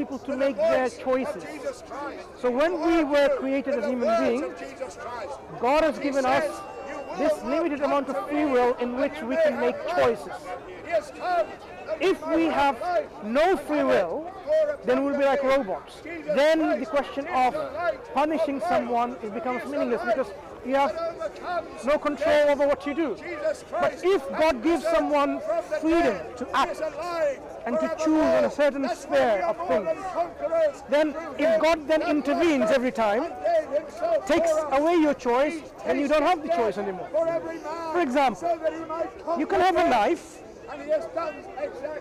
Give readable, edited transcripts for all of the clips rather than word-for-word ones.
people to make their choices. So when we were created as human beings, God has given us this limited amount of free will in which we can make choices. If we have no free will, then we'll be like robots. Then the question of punishing someone, it becomes meaningless because you have no control over what you do. But if God gives someone freedom to act and to choose in a certain sphere of things, then if God then intervenes every time, takes away your choice, then you don't have the choice anymore. For example, you can have a knife,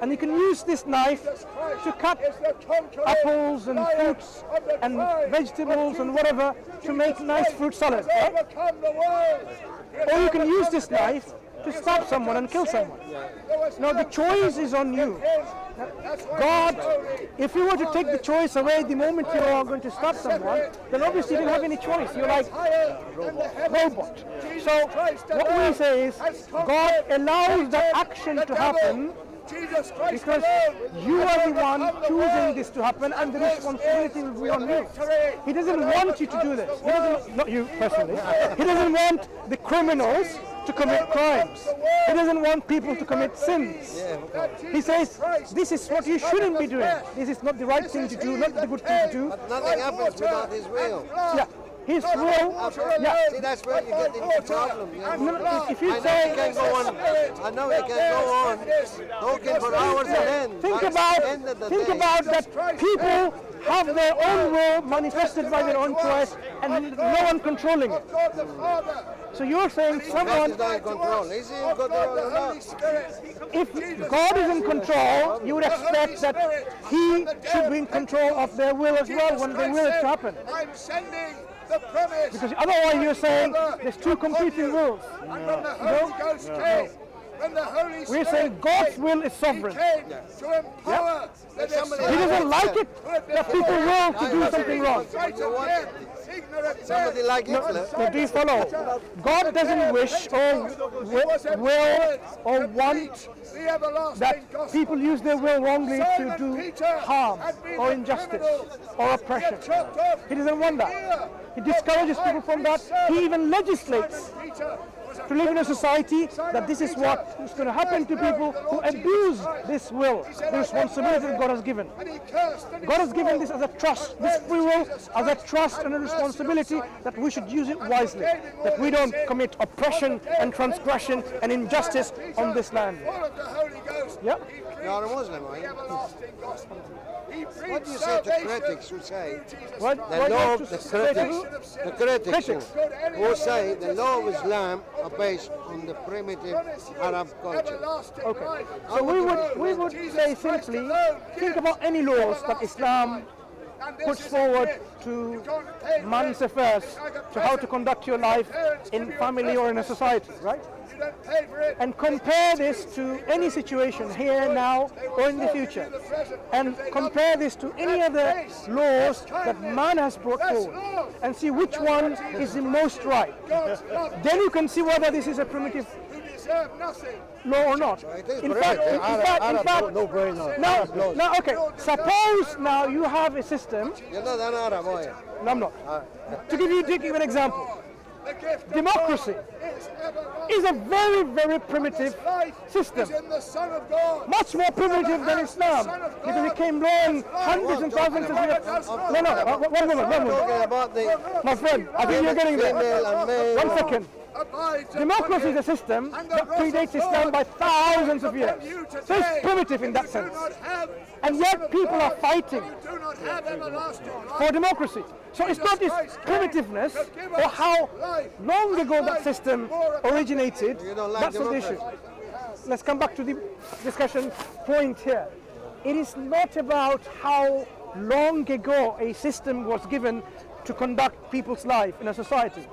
and you can use this knife to cut apples and fruits and vegetables and whatever to make nice fruit salad, right? Or you can use this knife to stab someone and kill someone. Now the choice is on you. God, if you were to take the choice away the moment you are going to stab someone, then obviously you don't have any choice. You're like robot. So what we say is God allows that action to happen because you are the one choosing this to happen, and the responsibility will be on you. He doesn't want you to do this. He doesn't, not you personally. He doesn't want the criminals to commit crimes. He doesn't want people to commit sins. He says, this is what you shouldn't be doing. This is not the right thing to do, not the good thing to do. But nothing happens without his will. Yeah. His will, See, that's where you get into the problem. if you say, I know he can go on talking for hours on end. think about that people have their own will manifested by their own choice and no one controlling it. So you're saying someone, if God is in control, you would expect that he should be in control of their will as well when they will it to happen. Because otherwise you're saying there's two competing wills. We're saying God's will is sovereign. Yeah? He doesn't like it that people will to do something wrong. Somebody like Hitler. No, do you follow? God doesn't wish or will or want that people use their will wrongly to do harm or injustice or oppression. He doesn't want that. He discourages people from that. He even legislates to live in a society that this is what is going to happen to people who abuse this will, the responsibility that God has given. God has given this as a trust, this free will as a trust and a responsibility that we should use it wisely, that we don't commit oppression and transgression and injustice on this land. Yeah? You're a Muslim, are you? What do you say to critics who say the critics who say the law of Islam are based on the primitive Arab culture? Okay. So we would say simply, think about any laws that Islam puts forward to man's affairs, to how to conduct your life in family or in a society, right? And compare this to any situation here, now, or in the future. And compare this to any other laws that man has brought forward and see which one is the most right. Then you can see whether this is a primitive law or not. In fact, now, okay, suppose now you have a system. You're not an Arab, are you? No, I'm not. To give you an example, democracy is a very, very primitive system. Much more primitive than Islam, because it came long hundreds and thousands of years. No, one moment. My friend, I think you're getting there. 1 second. Democracy is a system that predates Islam by thousands of years. So it's primitive in that sense. And yet people are fighting for democracy. So it's not its primitiveness or how long ago that system originated. That's not the issue. Let's come back to the discussion point here. It is not about how long ago a system was given to conduct people's life in a society.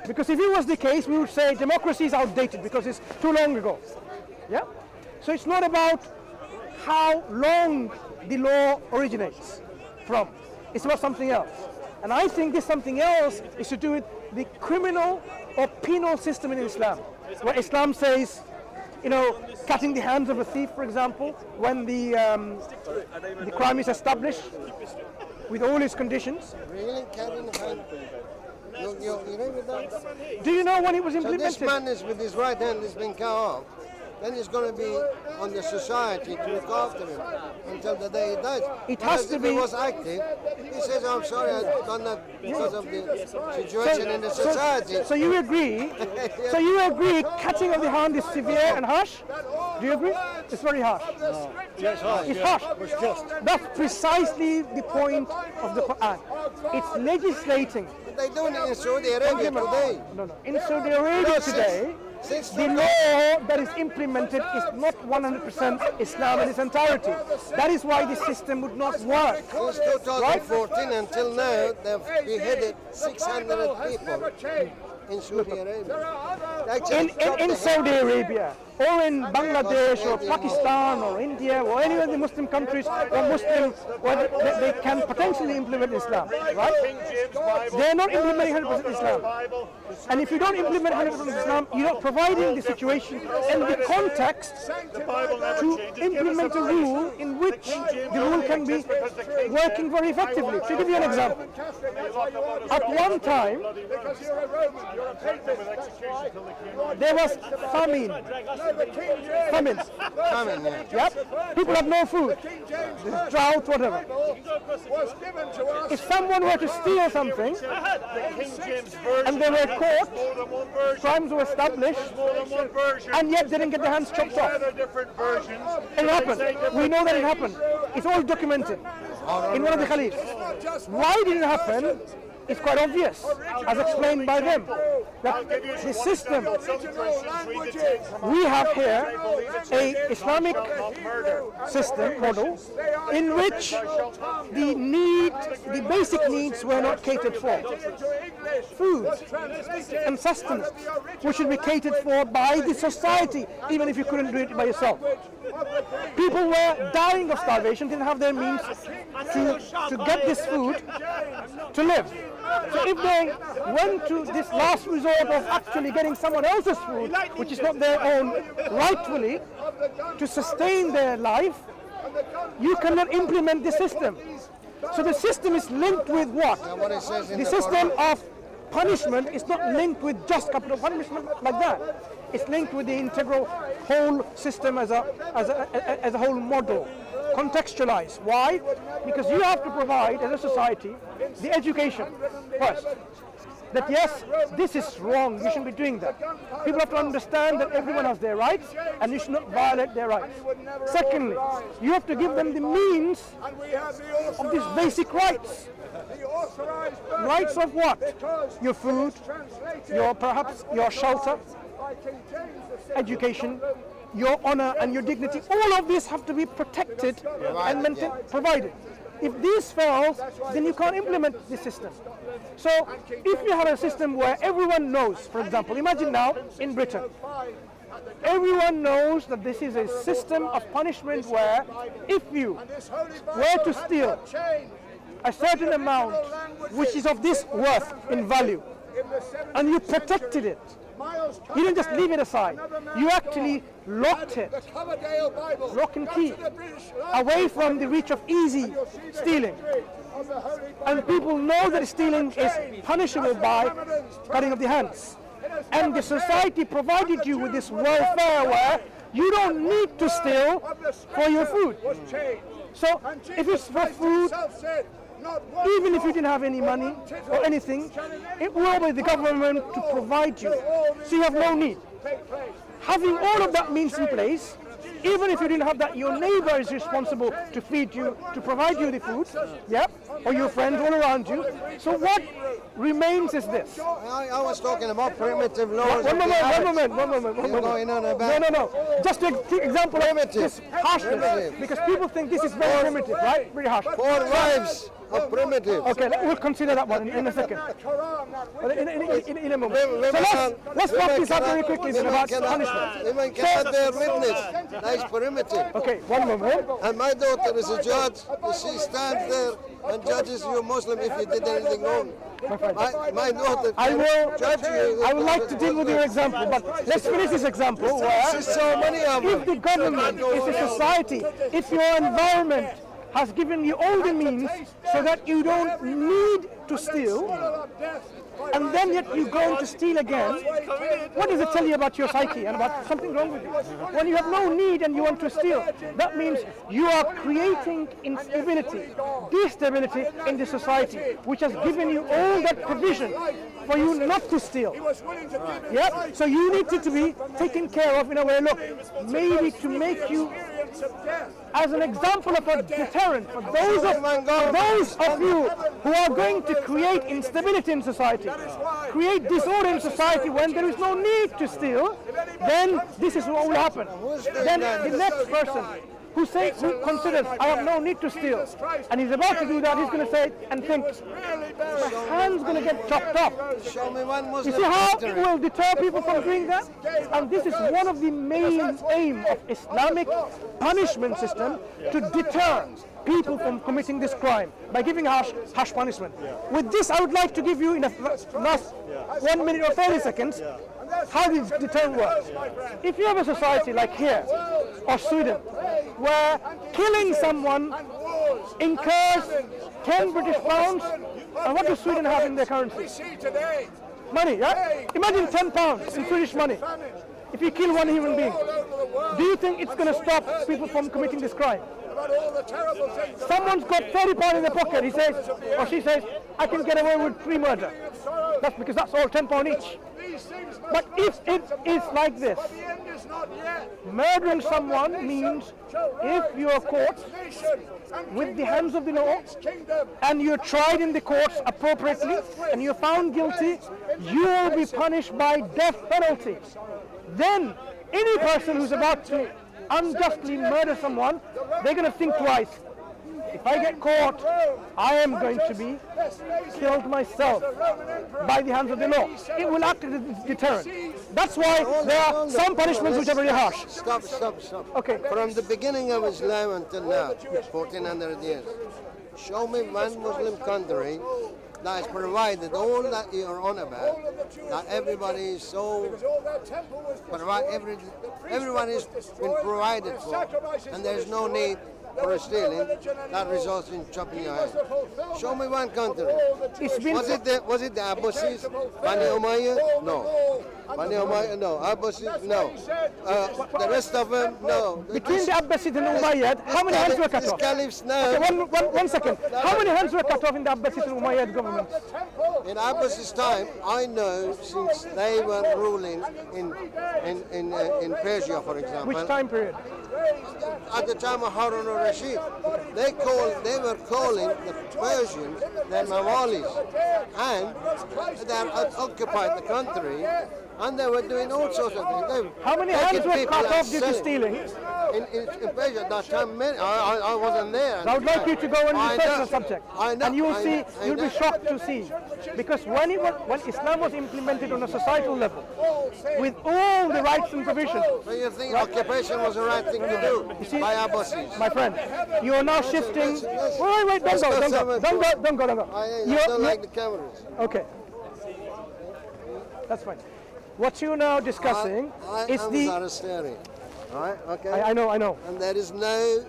Because if it was the case, we would say democracy is outdated because it's too long ago. Yeah? So it's not about how long the law originates from. It's about something else. And I think this something else is to do with the criminal or penal system in Islam, where Islam says cutting the hands of a thief, for example, when the crime is established with all its conditions. Really? Cutting the hand? You agree with that? Do you know when it was So implemented? this man is with his right hand has been cut off. Then it's going to be on the society to look after him until the day he dies. It has to if be. he was active, he says, I'm sorry, I've done that because of the situation in the society. So you agree? So you agree cutting of the hand is severe and harsh? Do you agree? It's very harsh. No. Yes, harsh. It's Yeah. harsh. It's just. That's precisely the point of the Quran. It's legislating. They do it in Saudi Arabia today. No. In Saudi Arabia today, the law that is implemented is not 100% Islam in its entirety. That is why the system would not work. Since 2014 until now, they've beheaded 600 people in Saudi Arabia. In Saudi Arabia, or in Bangladesh, or Pakistan, or India, or any of the Muslim countries, or Muslim, where they can potentially implement Islam, right? They are not implementing 100% Islam. And if you don't implement 100% Islam, you're not providing the situation and the context to implement a rule in which the rule can be working very effectively. To give you an example, at one time, there was famine. Famine. Yep. People have no food. There's drought, whatever. If someone were to steal something and they were caught, crimes were established, and yet they didn't get their hands chopped off. It happened. We know that it happened. It's all documented in one of the caliphs. Why did it happen? It's quite obvious, as explained by them, that the system we have here, a Islamic system model, in which the basic needs were not catered for. Food and sustenance, which should be catered for by the society, even if you couldn't do it by yourself. People were dying of starvation, didn't have their means to get this food to live. So if they went to this last resort of actually getting someone else's food, which is not their own rightfully, to sustain their life, you cannot implement the system. So the system is linked with what? The system of punishment is not linked with just capital punishment like that. It's linked with the integral whole system as a whole model. Contextualize. Why? Because you have to provide, as a society, the education first. That yes, this is wrong, you shouldn't be doing that. People have to understand that everyone has their rights and you should not violate their rights. Secondly, you have to give them the means of these basic rights. Rights of what? Your food, perhaps your shelter, education, your honor and your dignity. All of these have to be protected and provided. If this fails, then you can't implement the system. So if you have a system where everyone knows, for example, imagine now in Britain, everyone knows that this is a system of punishment where if you were to steal a certain amount which is of this worth in value and you protected it, you didn't just leave it aside, you actually locked it, lock and key, away from the reach of easy stealing. And people know that stealing is punishable by cutting off the hands. And the society provided you with this welfare where you don't need to steal for your food. So if it's for food, even if you didn't have any money or anything, it will be the government to provide you. So you have no need. Having all of that means in place, even if you didn't have that, your neighbor is responsible to feed you, to provide you the food, or your friends all around you. So what remains is this. I was talking about primitive laws. One moment. Going on about No. Just to take example of this harshness, because people think this is very primitive, right? Very harsh. 4 wives of primitive. Okay, we'll consider that one in a second. In a moment. So let's wrap this up very quickly then about punishment. Women cannot bear witness. That is primitive. Okay, one moment. And my daughter is a judge. She stands there and judges you Muslim if you did anything wrong. My daughter judge you. I would like to deal with your example, but let's finish this example where so many of if the government, if the society, if your environment has given you all the means so that you don't need to steal, and then yet you go on to steal again, what does it tell you about your psyche and about something wrong with you? When you have no need and you want to steal, that means you are creating instability, destability in the society, which has given you all that provision for you not to steal. Yeah? So you need it to be taken care of in a way, look, maybe to make you as an example of a deterrent for those of you who are going to create instability in society, create disorder in society when there is no need to steal, then this is what will happen. Then the next person who considers I have no need to steal, and he's about to do that, he's going to say and think, my hand's going to get chopped off. You see how it will deter people from doing that? And this is one of the main aim of Islamic punishment system, to deter people from committing this crime by giving harsh punishment. With this, I would like to give you in the last 1 minute or 30 seconds how this deterrent works. If you have a society like here or Sweden, where killing someone incurs 10 British pounds, and what does Sweden have in their currency? Money, yeah? Imagine 10 pounds in Swedish money if you kill one human being. Do you think it's going to stop people from committing this crime? Someone's got 30 pounds in their pocket, he says, or she says, I can get away with 3 murder. That's because that's all 10 pounds each. But if it is like this, murdering someone means if you are caught with the hands of the law and you're tried in the courts appropriately and you're found guilty, you will be punished by death penalty. Then any person who's about to unjustly murder someone, they're going to think twice. If I get caught, I am going to be killed myself by the hands of the law. It will act as a deterrent. That's why there are some punishments which are very harsh. Stop. Okay. From the beginning of Islam until now, 1400 years, show me one Muslim country that has provided all that you're on about, that everybody is so everyone has been provided for, and there's no need for stealing, that results in chopping your head. Show me one country. Was it the Abbasids? Bani Umayyad? No. Bani Umayyad? No. Abbasids? No. The rest of them? No. Between the Abbasids and Umayyad, how many hands were cut off? Caliphs now. Okay, one second. How many hands were cut off in the Abbasids and Umayyad government? In Abbasids' time, I know, since they were ruling in Persia, for example. Which time period? At the time of Harun al-Rashid, they were calling the Persians the Mawalis, and they had occupied the country, and they were doing all sorts of things. How many hands were cut off due to stealing? In Persia at that time, I wasn't there. I would like you to go and research the subject, and you will see. You'll be shocked to see, because when Islam was implemented on a societal level, with all the rights and provisions. So you think occupation was the right thing to do by Abbasids? My friend, you are now shifting. Wait, don't go. I don't like the cameras. Okay, that's fine. What you're now discussing is the. Right, okay. I know. And there is no,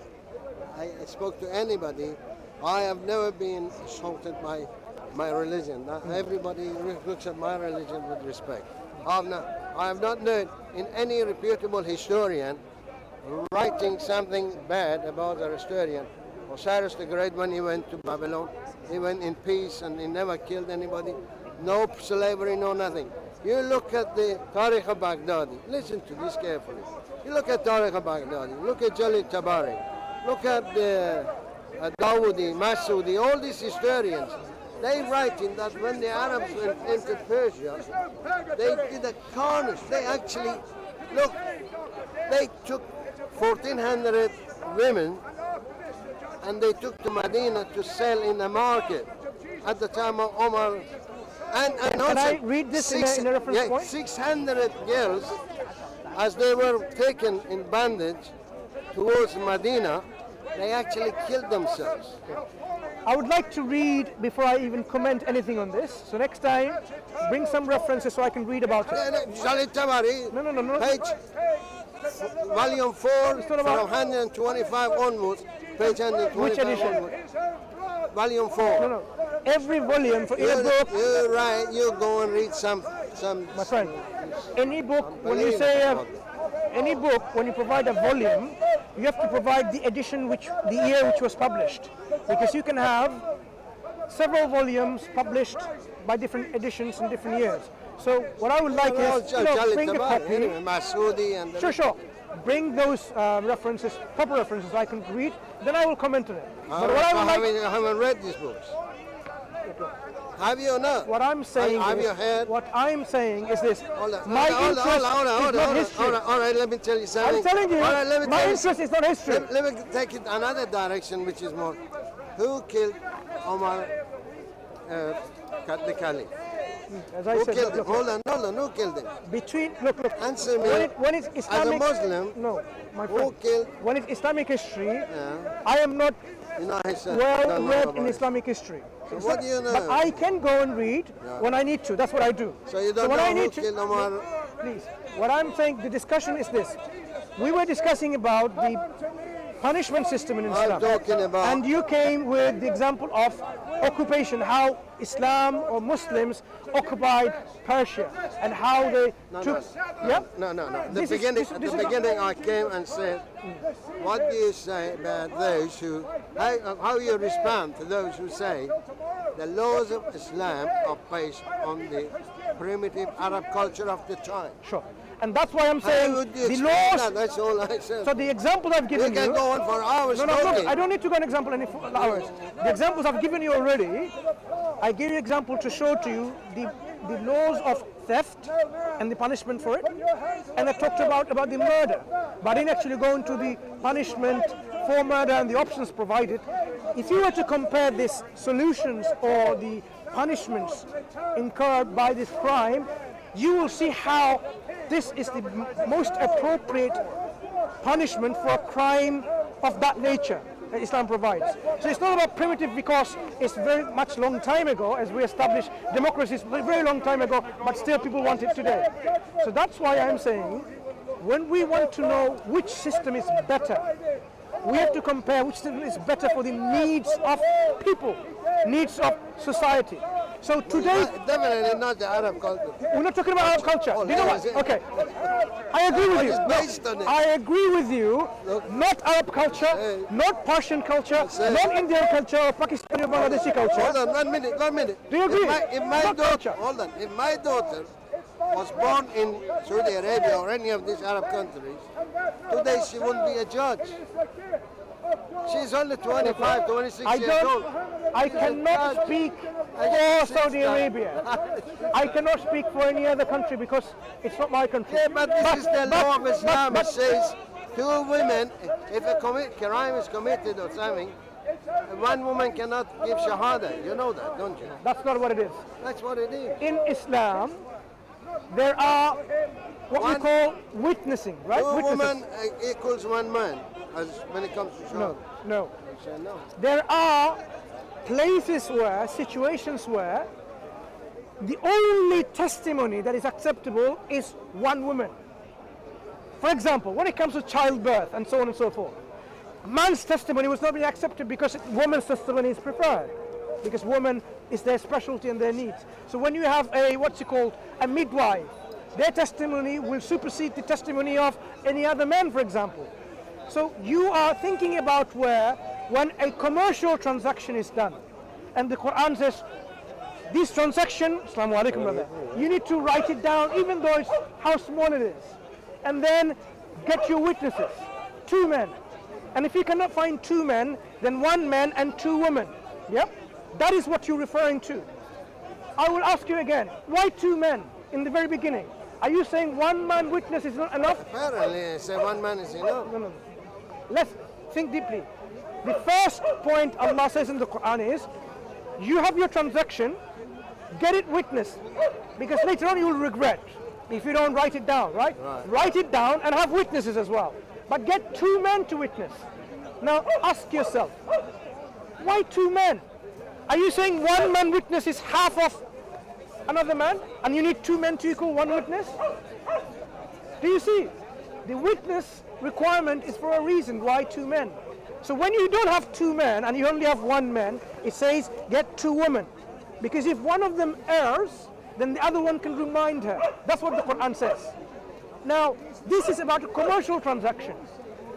I spoke to anybody, I have never been assaulted by my religion. Now, everybody looks at my religion with respect. I have not known in any reputable historian writing something bad about the historian. Osiris the Great, when he went to Babylon, he went in peace and he never killed anybody. No slavery, no nothing. You look at the Tariq of Baghdadi, listen to this carefully. You look at Tariq of Baghdadi, look at Jalil Tabari, look at Dawoodi, Masudi, all these historians. They writing that when the Arabs entered Persia, they did a carnage. They actually, look, they took 1,400 women and they took to Medina to sell in the market at the time of Omar. And Can also, I read this in a reference point? 600 girls, as they were taken in bandage towards Medina, they actually killed themselves. I would like to read before I even comment anything on this. So next time, bring some references so I can read about it. Salih Tabari, No. page, volume 4, from 125 onwards, page 125 Which edition? onwards. Volume 4. No. Every volume for any book. You're right, you go and read some. My friend, any book, when you say any book, when you provide a volume, you have to provide the edition the year which was published, because you can have several volumes published by different editions in different years. So what I would like is, bring a copy. Masoudi and Sure. Bring those references, proper references I can read, then I will comment on it. But what I would like, I haven't read these books. Have you not? what I'm saying Have is, you heard? what I'm saying is this. Hold on, My interest is not history. All right, let me tell you something. I'm telling you, All right, let me my tell you interest is not history. Let me take it another direction, which is more. Who killed Omar the Caliph? As I Who said, killed him? look, Hold on, who killed him? look. Answer me. When it's As a Islamic, Muslim, no, my who friend. killed? When it's Islamic history, I am not You know, he said, well don't know read about in it. Islamic history. So what do you know? But I can go and read when I need to. That's what I do. So you don't when know I who need killed Omar? Please. What I'm saying, the discussion is this. We were discussing about the punishment system in Islam. I'm talking about. And you came with the example of occupation, how Islam or Muslims occupied Persia and how they took. Yeah? No. The This is- beginning, this- at this the is- beginning, I came and said, what do you say about those who, how you respond to those who say the laws of Islam are based on the primitive Arab culture of the time? Sure. And that's why I'm How saying would you the explain laws. that? That's all I said. So the example I've We given can you. go on for hours No, talking. I don't need to go an example any hours. The examples I've given you already, I gave you example to show to you the laws of theft and the punishment for it. And I talked about the murder. But I didn't actually go into the punishment for murder and the options provided. If you were to compare these solutions or the punishments incurred by this crime, you will see how this is the most appropriate punishment for a crime of that nature that Islam provides. So it's not about primitive because it's very much long time ago, as we established democracy is a very long time ago, but still people want it today. So that's why I'm saying, when we want to know which system is better, we have to compare which system is better for the needs of people, needs of society. So today, Definitely not the Arab culture. we're not talking about Arab culture. Oh, Do you know no, what? is it? Okay, I agree with you. It's based on it. I agree with you. Not Arab culture, not Persian culture, not Indian culture or Pakistani or Bangladeshi Hold culture. on, 1 minute, 1 minute. Do you agree? If my Not daughter, culture. hold on, if my daughter was born in Saudi Arabia or any of these Arab countries, today she wouldn't be a judge. She's only 25, 26 I years old. I cannot speak for Saudi Arabia. I cannot speak for any other country because it's not my country. Yeah, but this is the law of Islam. but- It says two women, if a crime is committed or something, one woman cannot give shahada. You know that, don't you? That's not what it is. That's what it is. In Islam, there are what we One- call witnessing, right? Two Witnesses. women equals one man, as when it comes to shahada. No. I say no. There are places where, situations where, the only testimony that is acceptable is one woman. For example, when it comes to childbirth and so on and so forth, man's testimony was not being accepted because woman's testimony is preferred, because woman is their specialty and their needs. So when you have a midwife, their testimony will supersede the testimony of any other man, for example. So you are thinking about when a commercial transaction is done, and the Quran says, this transaction, Assalamu alaikum brother, you need to write it down, even though it's how small it is, and then get your witnesses, 2 men. And if you cannot find 2 men, then 1 man and 2 women. Yep, that is what you're referring to. I will ask you again, why 2 men in the very beginning? Are you saying 1 man witness is not enough? Apparently, say one man is enough. No. Let's think deeply. The first point Allah says in the Quran is, you have your transaction, get it witnessed, because later on you will regret if you don't write it down, right? Write it down and have witnesses as well. But get 2 men to witness. Now ask yourself, why 2 men? Are you saying 1 man witness is half of another man, and you need 2 men to equal 1 witness? Do you see? The witness requirement is for a reason. Why 2 men? So when you don't have 2 men and you only have 1 man, it says get 2 women. Because if one of them errs, then the other one can remind her. That's what the Quran says. Now, this is about a commercial transaction.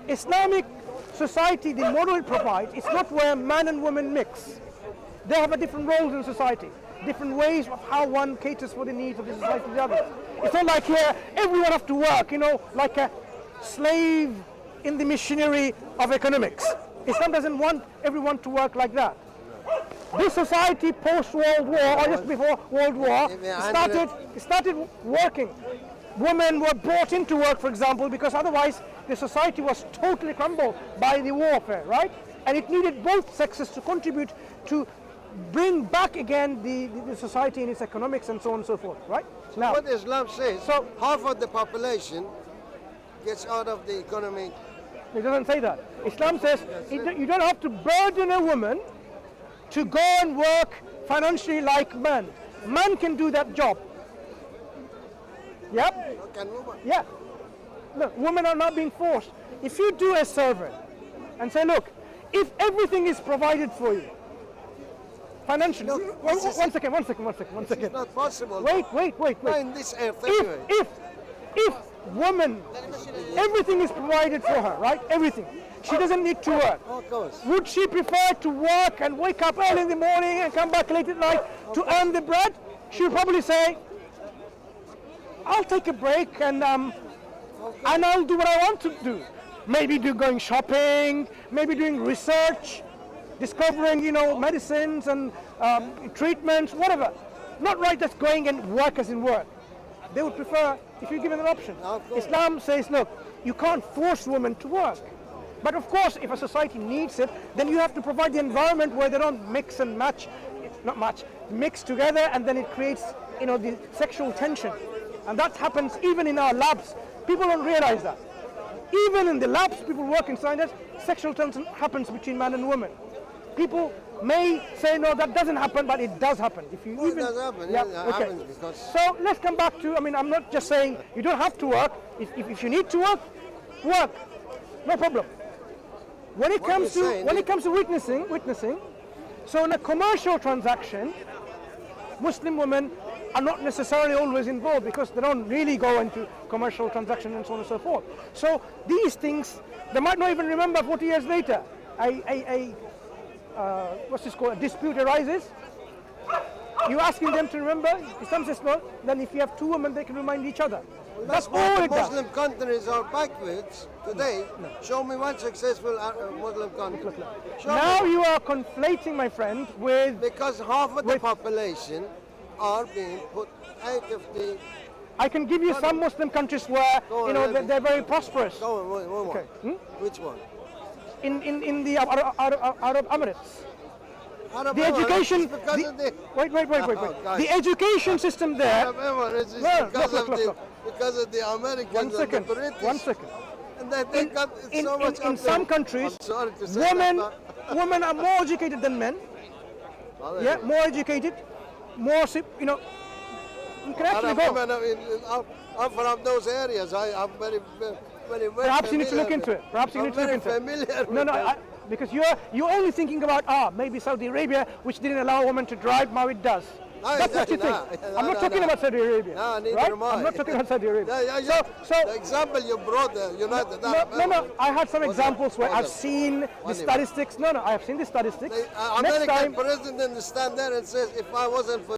Islamic society, the model it provides, it's not where man and woman mix. They have a different roles in society, different ways of how one caters for the needs of the society to the other. It's not like here, everyone has to work, like a slave in the machinery of economics. Islam doesn't want everyone to work like that. This society post-World War, or just before World War, started working. Women were brought into work, for example, because otherwise the society was totally crumbled by the warfare, right? And it needed both sexes to contribute to bring back again the society in its economics and so on and so forth, right? Now, what Islam says, half of the population gets out of the economy. It doesn't say that. Islam says you don't have to burden a woman to go and work financially like man. Man can do that job. Yep. Can woman? Yeah. Look, women are not being forced. If you do a survey and say, look, if everything is provided for you, financially, look, one second. It's not possible. Wait. Not in this earth anyway. If woman, everything is provided for her, right? Everything. She doesn't need to work. Of course. Would she prefer to work and wake up early in the morning and come back late at night to earn the bread? She would probably say, I'll take a break and I'll do what I want to do. Maybe going shopping, maybe doing research, discovering, medicines and treatments, whatever. Not right just going and work as in work. They would prefer if you're given an option. Islam says, look, you can't force women to work. But of course, if a society needs it, then you have to provide the environment where they don't mix and match, mix together, and then it creates, the sexual tension. And that happens even in our labs. People don't realize that. Even in the labs, people work in science, sexual tension happens between man and woman. People may say, no, that doesn't happen, but it does happen. If you it does happen. Yeah, it okay. happens because... So let's come back to, I'm not just saying you don't have to work. If you need to work, work. No problem. When it comes to witnessing, so in a commercial transaction, Muslim women are not necessarily always involved because they don't really go into commercial transactions and so on and so forth. So these things, they might not even remember 40 years later. What's this called? A dispute arises. You're asking them to remember. Islam says no. Then if you have 2 women, they can remind each other. That's all the Muslim countries are backwards today. No. Show me one successful Muslim country. Now you are conflating, my friend, with... Because half of the population are being put out of the... I can give you some Muslim countries where, they're very prosperous. Go on, one more. Okay. Which one? In the Arab Emirates. The education... Wait. The education system there... Because of the Americans and the British. One second. And they got so much in some countries, women are more educated than men. Yeah, more educated, more, you can actually go. I'm from those areas. I'm very Perhaps you need to look into it. No, because you're only thinking about, maybe Saudi Arabia, which didn't allow women to drive, now it does. That's what you think. I'm not talking about Saudi Arabia. No, neither right? am I. I'm not talking about Saudi Arabia. So the example you brought there, United Arab Emirates. No. I had some examples where I've seen the statistics. No, I have seen the statistics. The American president stand there and says, if I wasn't for